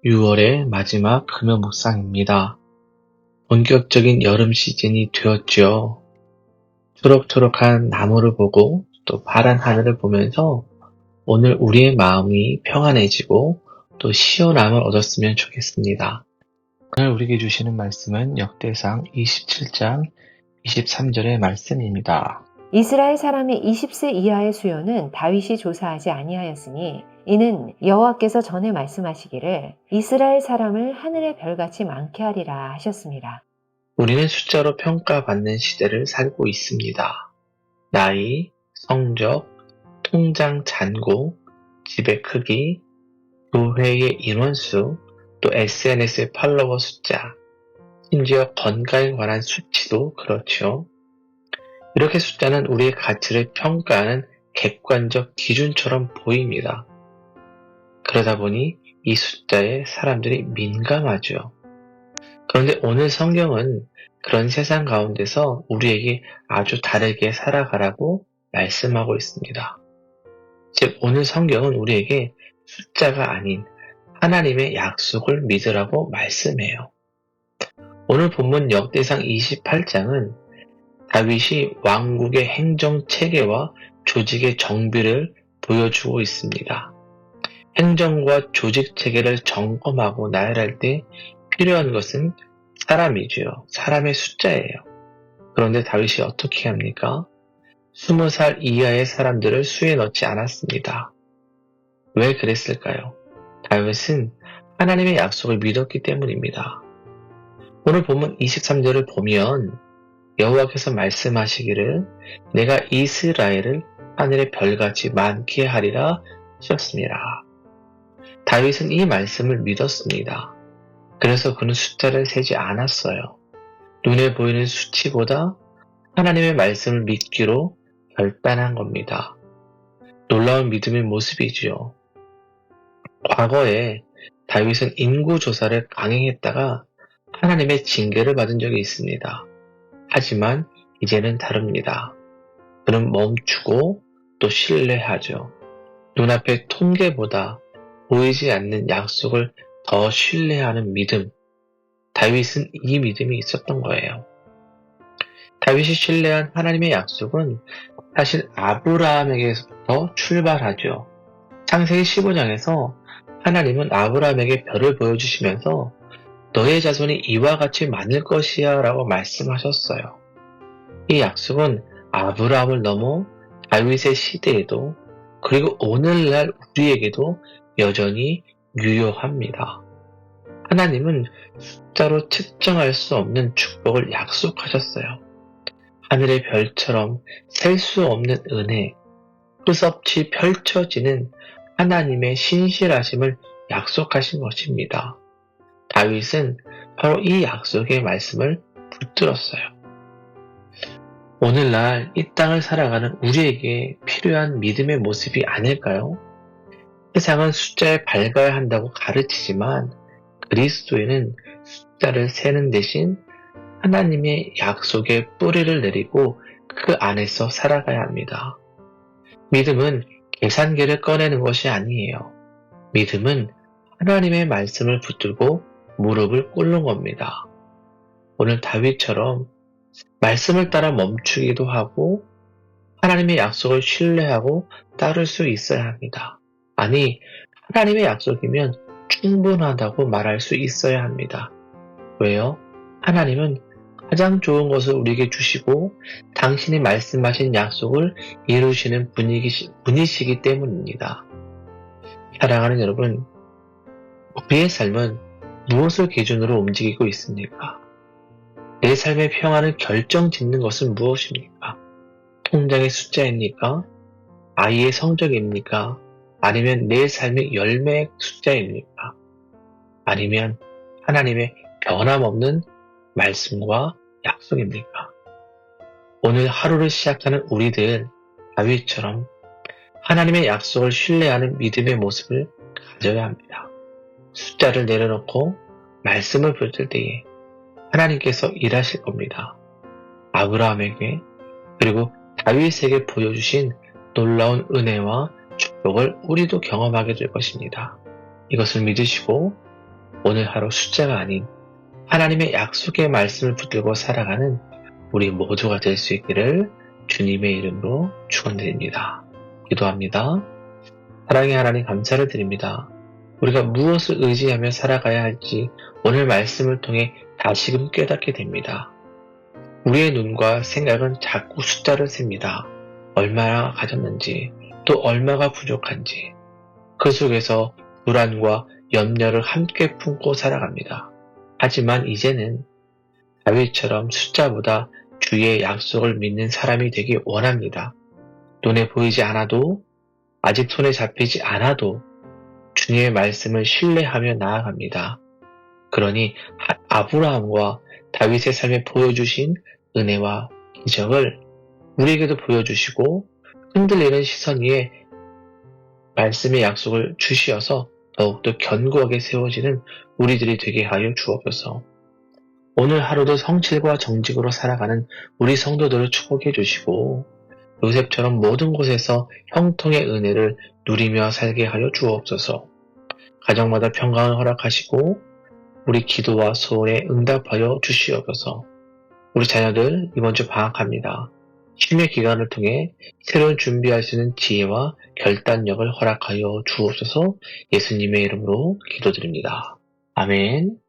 6월의 마지막 금요 묵상입니다. 본격적인 여름 시즌이 되었죠. 초록초록한 나무를 보고 또 파란 하늘을 보면서 오늘 우리의 마음이 평안해지고 또 시원함을 얻었으면 좋겠습니다. 오늘 우리에게 주시는 말씀은 역대상 27장 23절의 말씀입니다. 이스라엘 사람이 20세 이하의 수요는 다윗이 조사하지 아니하였으니 이는 여호와께서 전에 말씀하시기를 이스라엘 사람을 하늘의 별같이 많게 하리라 하셨습니다. 우리는 숫자로 평가받는 시대를 살고 있습니다. 나이, 성적, 통장 잔고, 집의 크기, 교회의 인원수, 또 SNS의 팔로워 숫자, 심지어 건강에 관한 수치도 그렇죠. 이렇게 숫자는 우리의 가치를 평가하는 객관적 기준처럼 보입니다. 그러다 보니 이 숫자에 사람들이 민감하죠. 그런데 오늘 성경은 그런 세상 가운데서 우리에게 아주 다르게 살아가라고 말씀하고 있습니다. 즉, 오늘 성경은 우리에게 숫자가 아닌 하나님의 약속을 믿으라고 말씀해요. 오늘 본문 역대상 28장은 다윗이 왕국의 행정 체계와 조직의 정비를 보여주고 있습니다. 행정과 조직 체계를 점검하고 나열할 때 필요한 것은 사람이죠. 사람의 숫자예요. 그런데 다윗이 어떻게 합니까? 20살 이하의 사람들을 수에 넣지 않았습니다. 왜 그랬을까요? 다윗은 하나님의 약속을 믿었기 때문입니다. 오늘 본문 23절을 보면 여호와께서 말씀하시기를 내가 이스라엘을 하늘의 별같이 많게 하리라 하셨습니다. 다윗은 이 말씀을 믿었습니다. 그래서 그는 숫자를 세지 않았어요. 눈에 보이는 수치보다 하나님의 말씀을 믿기로 결단한 겁니다. 놀라운 믿음의 모습이지요. 과거에 다윗은 인구조사를 강행했다가 하나님의 징계를 받은 적이 있습니다. 하지만 이제는 다릅니다. 그는 멈추고 또 신뢰하죠. 눈앞의 통계보다 보이지 않는 약속을 더 신뢰하는 믿음. 다윗은 이 믿음이 있었던 거예요. 다윗이 신뢰한 하나님의 약속은 사실 아브라함에게부터 출발하죠. 창세기 15장에서 하나님은 아브라함에게 별을 보여주시면서 너의 자손이 이와 같이 많을 것이야 라고 말씀하셨어요. 이 약속은 아브라함을 넘어 다윗의 시대에도 그리고 오늘날 우리에게도 여전히 유효합니다. 하나님은 숫자로 측정할 수 없는 축복을 약속하셨어요. 하늘의 별처럼 셀 수 없는 은혜, 끝없이 펼쳐지는 하나님의 신실하심을 약속하신 것입니다. 다윗은 바로 이 약속의 말씀을 붙들었어요. 오늘날 이 땅을 살아가는 우리에게 필요한 믿음의 모습이 아닐까요? 세상은 숫자에 밝아야 한다고 가르치지만 그리스도인은 숫자를 세는 대신 하나님의 약속에 뿌리를 내리고 그 안에서 살아가야 합니다. 믿음은 계산기를 꺼내는 것이 아니에요. 믿음은 하나님의 말씀을 붙들고 무릎을 꿇는 겁니다. 오늘 다윗처럼 말씀을 따라 멈추기도 하고 하나님의 약속을 신뢰하고 따를 수 있어야 합니다. 아니, 하나님의 약속이면 충분하다고 말할 수 있어야 합니다. 왜요? 하나님은 가장 좋은 것을 우리에게 주시고 당신이 말씀하신 약속을 이루시는 분이시기 때문입니다. 사랑하는 여러분, 우리의 삶은 무엇을 기준으로 움직이고 있습니까? 내 삶의 평안을 결정짓는 것은 무엇입니까? 통장의 숫자입니까? 아이의 성적입니까? 아니면 내 삶의 열매의 숫자입니까? 아니면 하나님의 변함없는 말씀과 약속입니까? 오늘 하루를 시작하는 우리들 다윗처럼 하나님의 약속을 신뢰하는 믿음의 모습을 가져야 합니다. 숫자를 내려놓고 말씀을 붙들 때에 하나님께서 일하실 겁니다. 아브라함에게 그리고 다윗에게 보여주신 놀라운 은혜와 축복을 우리도 경험하게 될 것입니다. 이것을 믿으시고 오늘 하루 숫자가 아닌 하나님의 약속의 말씀을 붙들고 살아가는 우리 모두가 될 수 있기를 주님의 이름으로 축원드립니다. 기도합니다. 사랑의 하나님 감사를 드립니다. 우리가 무엇을 의지하며 살아가야 할지 오늘 말씀을 통해 다시금 깨닫게 됩니다. 우리의 눈과 생각은 자꾸 숫자를 셉니다. 얼마나 가졌는지, 또 얼마가 부족한지. 그 속에서 불안과 염려를 함께 품고 살아갑니다. 하지만 이제는 다윗처럼 숫자보다 주의 약속을 믿는 사람이 되기 원합니다. 눈에 보이지 않아도, 아직 손에 잡히지 않아도 주님의 말씀을 신뢰하며 나아갑니다. 그러니 아브라함과 다윗의 삶에 보여주신 은혜와 기적을 우리에게도 보여주시고 흔들리는 시선 위에 말씀의 약속을 주시어서 더욱더 견고하게 세워지는 우리들이 되게 하여 주옵소서. 오늘 하루도 성실과 정직으로 살아가는 우리 성도들을 축복해 주시고 요셉처럼 모든 곳에서 형통의 은혜를 누리며 살게 하여 주옵소서. 가정마다 평강을 허락하시고 우리 기도와 소원에 응답하여 주시옵소서. 우리 자녀들 이번 주 방학합니다. 쉼의 기간을 통해 새로운 준비할 수 있는 지혜와 결단력을 허락하여 주옵소서. 예수님의 이름으로 기도드립니다. 아멘.